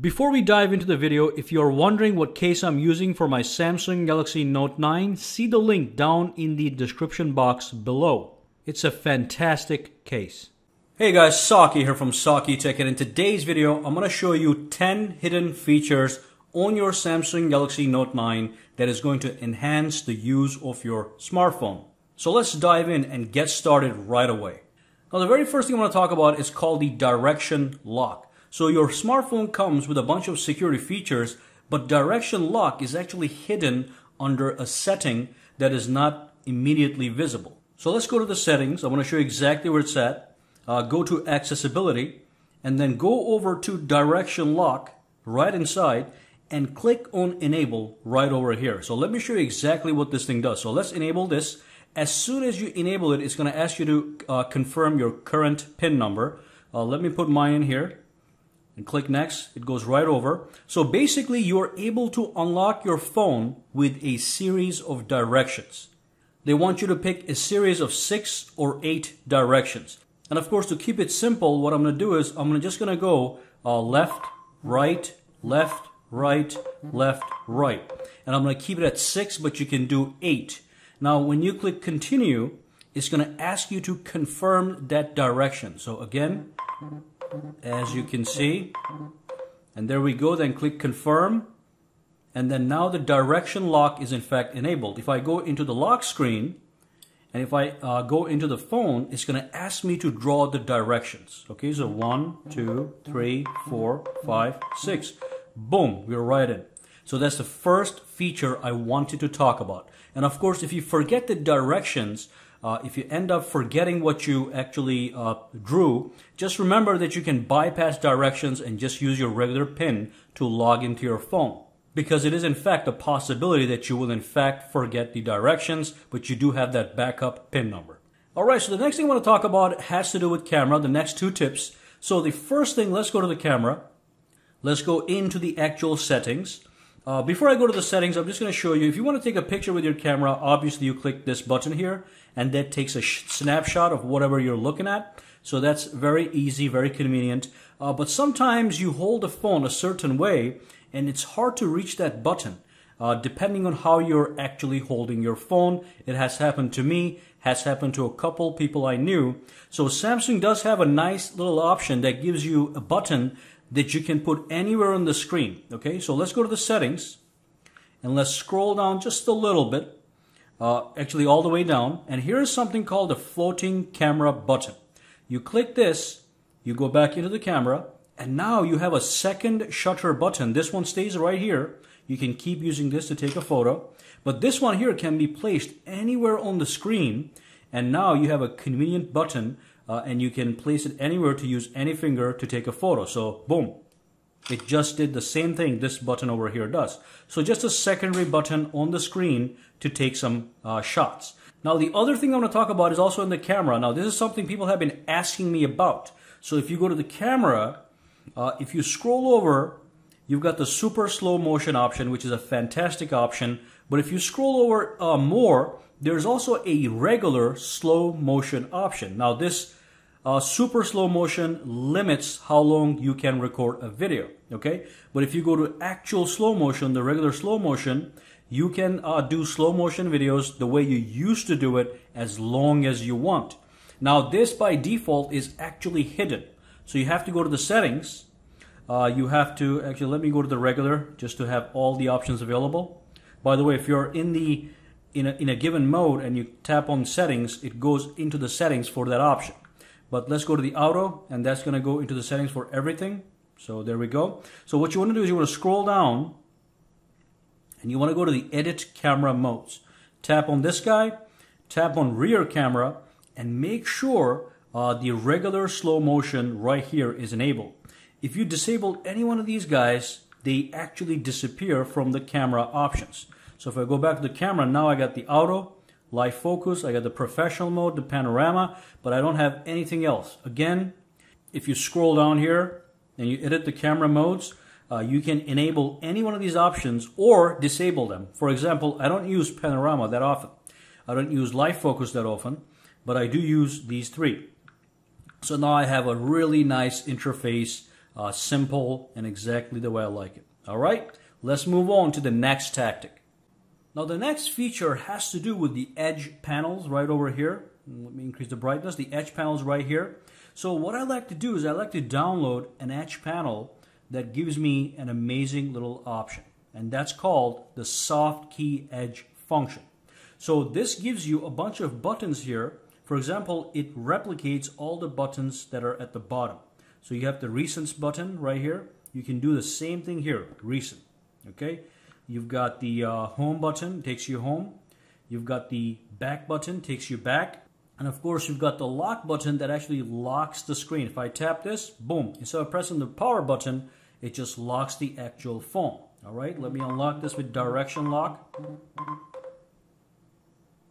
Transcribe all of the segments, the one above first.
Before we dive into the video, if you're wondering what case I'm using for my Samsung Galaxy Note 9, see the link down in the description box below. It's a fantastic case. Hey guys, SoftKey here from SAKITECH, and in today's video, I'm going to show you 10 hidden features on your Samsung Galaxy Note 9 that is going to enhance the use of your smartphone. So let's dive in and get started right away. Now the very first thing I want to talk about is called the direction lock. So your smartphone comes with a bunch of security features, but direction lock is actually hidden under a setting that is not immediately visible. So let's go to the settings. I want to show you exactly where it's at. Go to accessibility and then go over to direction lock right inside and click on enable right over here. So let me show you exactly what this thing does. So let's enable this. As soon as you enable it, it's going to ask you to confirm your current PIN number. Let me put mine in here. And click next. It goes right over. So basically you're able to unlock your phone with a series of directions. They want you to pick a series of 6 or 8 directions. And of course, to keep it simple, what I'm going to do is I'm just going to go left, right, left, right, left, right. And I'm going to keep it at 6, but you can do 8. Now when you click continue, it's going to ask you to confirm that direction. So again, as you can see, and there we go, then click confirm, and then now the direction lock is in fact enabled. If I go into the lock screen and if I go into the phone, it's going to ask me to draw the directions. Okay, so 1, 2, 3, 4, 5, 6. Boom, we're right in. So that's the first feature I wanted to talk about. And of course, if you forget the directions, if you end up forgetting what you actually drew, just remember that you can bypass directions and just use your regular PIN to log into your phone. Because it is in fact a possibility that you will in fact forget the directions, but you do have that backup PIN number. Alright, so the next thing I want to talk about has to do with camera, the next 2 tips. So the first thing, let's go to the camera. Let's go into the actual settings. Before I go to the settings, I'm just going to show you, if you want to take a picture with your camera, obviously you click this button here, and that takes a snapshot of whatever you're looking at. So that's very easy, very convenient. But sometimes you hold the phone a certain way, and it's hard to reach that button, depending on how you're actually holding your phone. It has happened to me, has happened to a couple people I knew. So Samsung does have a nice little option that gives you a button that you can put anywhere on the screen. Okay, so let's go to the settings and let's scroll down just a little bit, actually all the way down. And here is something called the floating camera button. You click this, you go back into the camera, and now you have a second shutter button. This one stays right here. You can keep using this to take a photo, but this one here can be placed anywhere on the screen. And now you have a convenient button and you can place it anywhere to use any finger to take a photo. So boom, it just did the same thing this button over here does. So just a secondary button on the screen to take some shots. Now the other thing I want to talk about is also in the camera. Now this is something people have been asking me about. So if you go to the camera, if you scroll over, you've got the super slow motion option, which is a fantastic option. But if you scroll over more, there's also a regular slow motion option. Now this super slow motion limits how long you can record a video, okay? But if you go to actual slow motion, the regular slow motion, you can do slow motion videos the way you used to do it as long as you want. Now this by default is actually hidden. So you have to go to the settings. You have to, actually let me go to the regular just to have all the options available. By the way, if you're in a given mode and you tap on settings, it goes into the settings for that option. But let's go to the auto, and that's going to go into the settings for everything. So there we go. So what you want to do is you want to scroll down and you want to go to the edit camera modes. Tap on this guy, tap on rear camera, and make sure the regular slow motion right here is enabled. If you disable any one of these guys, they actually disappear from the camera options. So if I go back to the camera, now I got the auto, live focus, I got the professional mode, the panorama, but I don't have anything else. Again, if you scroll down here and you edit the camera modes, you can enable any one of these options or disable them. For example, I don't use panorama that often. I don't use live focus that often, but I do use these 3. So now I have a really nice interface simple and exactly the way I like it. All right, let's move on to the next tactic. Now the next feature has to do with the edge panels right over here. Let me increase the brightness. The edge panels right here. So what I like to do is I like to download an edge panel that gives me an amazing little option, and that's called the SoftKey edge function. So this gives you a bunch of buttons here. For example, it replicates all the buttons that are at the bottom. So you have the recents button right here. You can do the same thing here, recent. Okay, you've got the home button, takes you home. You've got the back button, takes you back. And of course, you've got the lock button that actually locks the screen. If I tap this, boom, instead of pressing the power button, it just locks the actual phone. All right, let me unlock this with direction lock.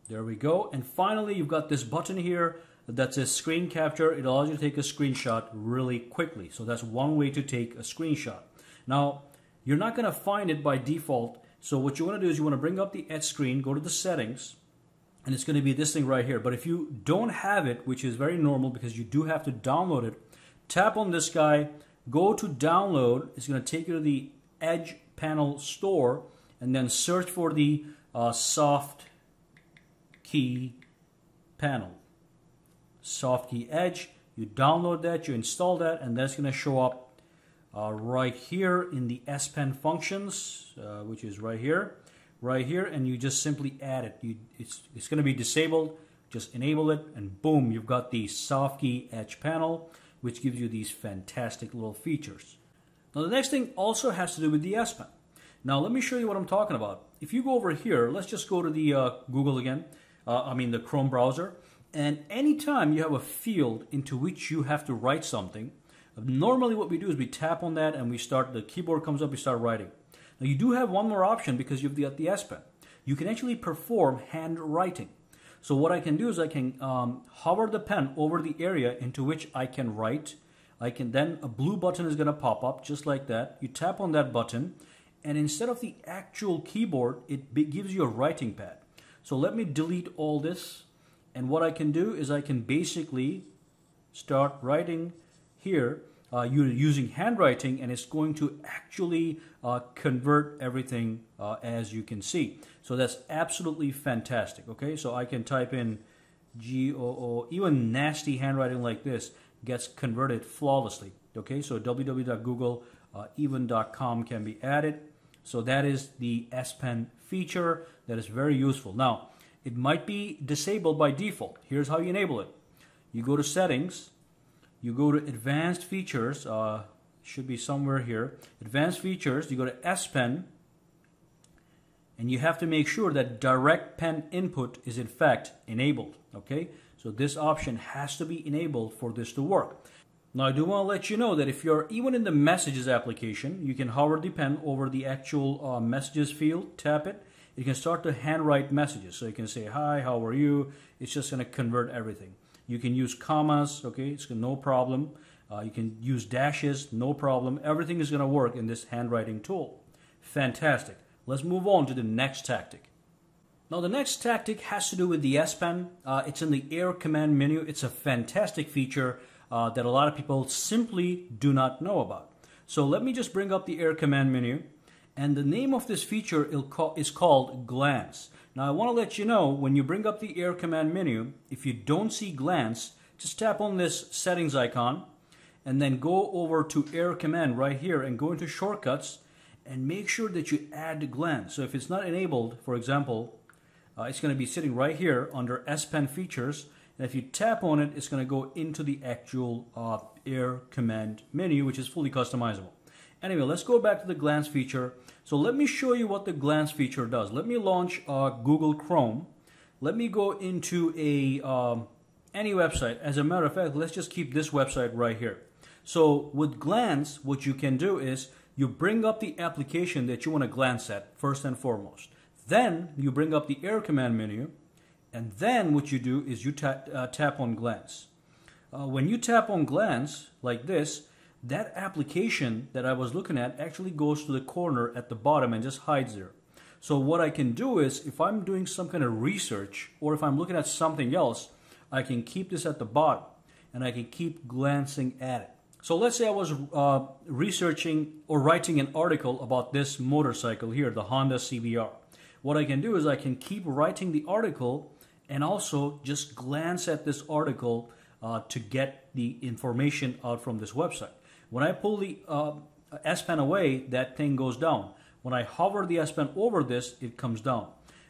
There we go. And finally, you've got this button here that says screen capture. It allows you to take a screenshot really quickly. So that's one way to take a screenshot. Now, you're not going to find it by default. So what you want to do is you want to bring up the edge screen, go to the settings, and it's going to be this thing right here. But if you don't have it, which is very normal because you do have to download it, tap on this guy, go to download. It's going to take you to the Edge Panel store, and then search for the SoftKey panel. SoftKey Edge. You download that, you install that, and that's going to show up right here in the S Pen functions, which is right here, and you just simply add it. It's going to be disabled. Just enable it, and boom, you've got the SoftKey Edge panel, which gives you these fantastic little features. Now the next thing also has to do with the S Pen. Now let me show you what I'm talking about. If you go over here, let's just go to the Google again, the Chrome browser, and anytime you have a field into which you have to write something, normally what we do is we tap on that and we start, the keyboard comes up, we start writing. Now you do have one more option because you've got the S Pen. You can actually perform handwriting. So what I can do is I can hover the pen over the area into which I can write. Then a blue button is going to pop up just like that. You tap on that button, and instead of the actual keyboard, it gives you a writing pad. So let me delete all this, and what I can do is I can basically start writing here. You're using handwriting, and it's going to actually convert everything as you can see. So that's absolutely fantastic. Okay, so I can type in GOO, even nasty handwriting like this gets converted flawlessly. Okay, so www.google.even.com can be added. So that is the S Pen feature that is very useful. Now, it might be disabled by default. Here's how you enable it. You go to settings, you go to advanced features, should be somewhere here. Advanced features, you go to S Pen, and you have to make sure that direct pen input is in fact enabled. Okay, so this option has to be enabled for this to work. Now I do want to let you know that if you're even in the messages application, you can hover the pen over the actual messages field, tap it. You can start to handwrite messages. So you can say, hi, how are you? It's just going to convert everything. You can use commas, okay, it's no problem. You can use dashes, no problem. Everything is going to work in this handwriting tool. Fantastic. Let's move on to the next tactic. Now the next tactic has to do with the S Pen. It's in the Air Command menu. It's a fantastic feature that a lot of people simply do not know about. So let me just bring up the Air Command menu. And the name of this feature is called Glance. Now I want to let you know, when you bring up the Air Command menu, if you don't see Glance, just tap on this settings icon and then go over to Air Command right here and go into shortcuts and make sure that you add Glance. So if it's not enabled, for example, it's going to be sitting right here under S Pen features, and if you tap on it, it's going to go into the actual Air Command menu, which is fully customizable. Anyway, let's go back to the Glance feature. So let me show you what the Glance feature does. Let me launch Google Chrome. Let me go into any website. As a matter of fact, let's just keep this website right here. So with Glance, what you can do is you bring up the application that you want to glance at first and foremost. Then you bring up the Air Command menu, and then what you do is you tap on Glance. When you tap on Glance like this, that application that I was looking at actually goes to the corner at the bottom and just hides there. So what I can do is, if I'm doing some kind of research or if I'm looking at something else, I can keep this at the bottom and I can keep glancing at it. So let's say I was researching or writing an article about this motorcycle here, the Honda CBR. What I can do is I can keep writing the article and also just glance at this article to get the information out from this website. When I pull the S Pen away, that thing goes down. When I hover the S Pen over this, it comes down.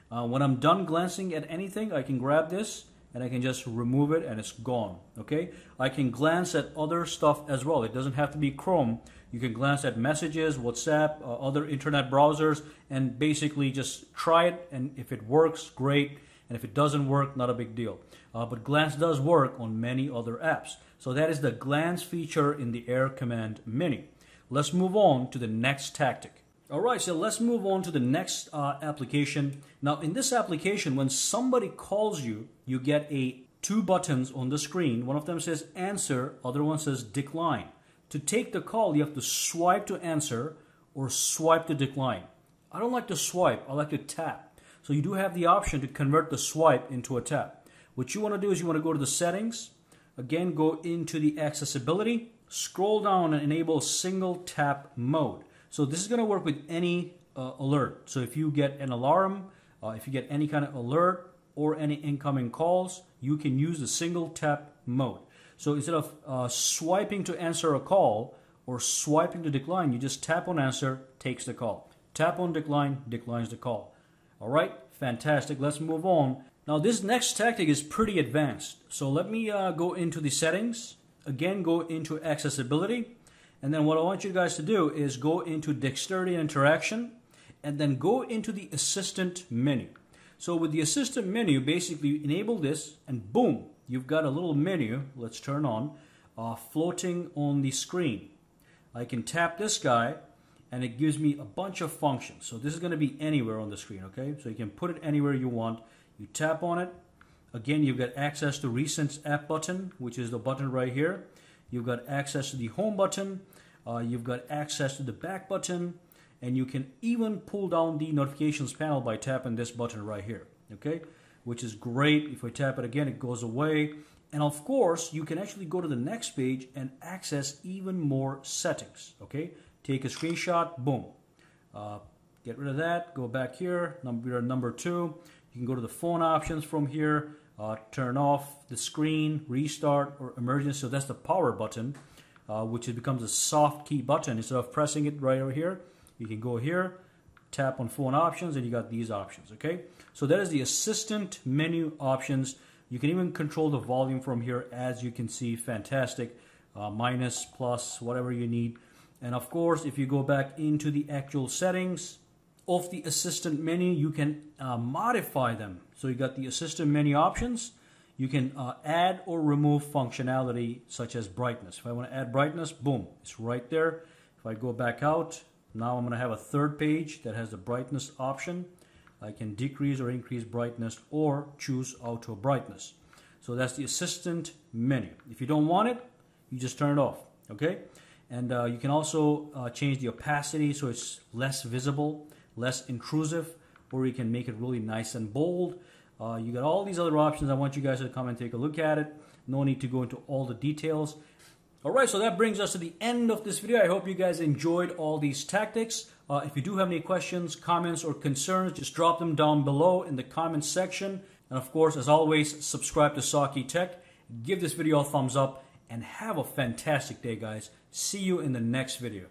When I'm done glancing at anything, I can grab this and I can just remove it and it's gone. Okay, I can glance at other stuff as well. It doesn't have to be Chrome. You can glance at messages, WhatsApp, other internet browsers, and basically just try it, and if it works, great, and if it doesn't work, not a big deal. But glance does work on many other apps. So that is the glance feature in the Air Command Mini. Let's move on to the next tactic. Alright, so let's move on to the next application. Now in this application, when somebody calls you, you get two buttons on the screen. One of them says answer, other one says decline. To take the call, you have to swipe to answer or swipe to decline. I don't like to swipe, I like to tap. So you do have the option to convert the swipe into a tap. What you want to do is you want to go to the settings, again go into the accessibility, scroll down and enable single tap mode. So this is going to work with any alert. So if you get an alarm, if you get any kind of alert or any incoming calls, you can use the single tap mode. So instead of swiping to answer a call or swiping to decline, you just tap on answer, takes the call. Tap on decline, declines the call. All right, fantastic. Let's move on. Now this next tactic is pretty advanced. So let me go into the settings. Again, go into accessibility. And then what I want you guys to do is go into dexterity and interaction and then go into the assistant menu. So with the assistant menu, basically enable this and boom, you've got a little menu, let's turn on, floating on the screen. I can tap this guy and it gives me a bunch of functions. So this is going to be anywhere on the screen, okay? So you can put it anywhere you want. You tap on it. Again, you've got access to recent app button, which is the button right here. You've got access to the home button. You've got access to the back button. And you can even pull down the notifications panel by tapping this button right here, okay? Which is great. If I tap it again, it goes away. And of course, you can actually go to the next page and access even more settings, okay? Take a screenshot, boom. Get rid of that, go back here, number 2. You can go to the phone options from here, turn off the screen, restart, or emergency. So that's the power button, which becomes a SoftKey button. Instead of pressing it right over here, you can go here, tap on phone options, and you got these options, okay? So that is the assistant menu options. You can even control the volume from here, as you can see, fantastic. Minus, plus, whatever you need. And of course, if you go back into the actual settings of the assistant menu, you can modify them. So you got the assistant menu options. You can add or remove functionality such as brightness. If I want to add brightness, boom, it's right there. If I go back out, now I'm going to have a third page that has the brightness option. I can decrease or increase brightness or choose auto brightness. So that's the assistant menu. If you don't want it, you just turn it off, okay? And you can also change the opacity so it's less visible, less intrusive, or you can make it really nice and bold. You got all these other options. I want you guys to come and take a look at it. No need to go into all the details. Alright, so that brings us to the end of this video. I hope you guys enjoyed all these tactics. If you do have any questions, comments, or concerns, just drop them down below in the comments section. And of course, as always, subscribe to SAKITECH. Give this video a thumbs up and have a fantastic day, guys. See you in the next video.